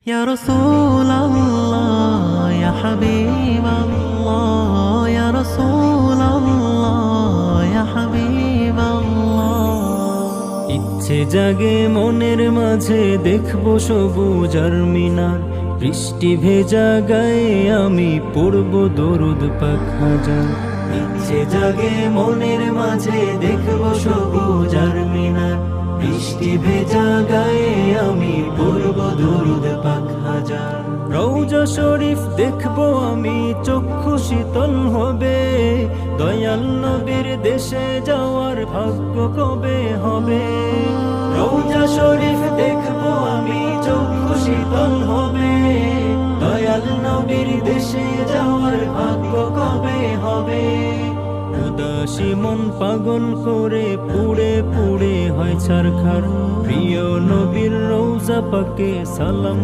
ইয়া রাসূলাল্লাহ ইয়া হাবিবাল্লাহ ইয়া রাসূলাল্লাহ ইয়া হাবিবাল্লাহ। ইচ্ছে জাগে মনের মাঝে দেখবো সবুজ আর মিনার, বৃষ্টি ভেজা গায়ে আমি পড়ব দরুদ পাক হাজার। ইচ্ছে জাগে মনের মাঝে দেখবো সবুজ আর মিনার, বৃষ্টি ভেজা গায়ে আমি পড়ব দরুদ পাক হাজার। রওজা শরীফ দেখবো আমি চক্ষু শীতল হবে, দয়াল নবীর দেশে যাওয়ার ভাগ্য কবে হবে। রওজা শরীফ দেখবো আমি চক্ষু শীতল হবে, দয়াল নবীর দেশে যাওয়ার ভাগ্য কবে হবে। উদাসী মন পাগল করে পুড়ে পুড়ে হয় ছারখার, প্রিয় নবীর রওজা পাকে সালাম।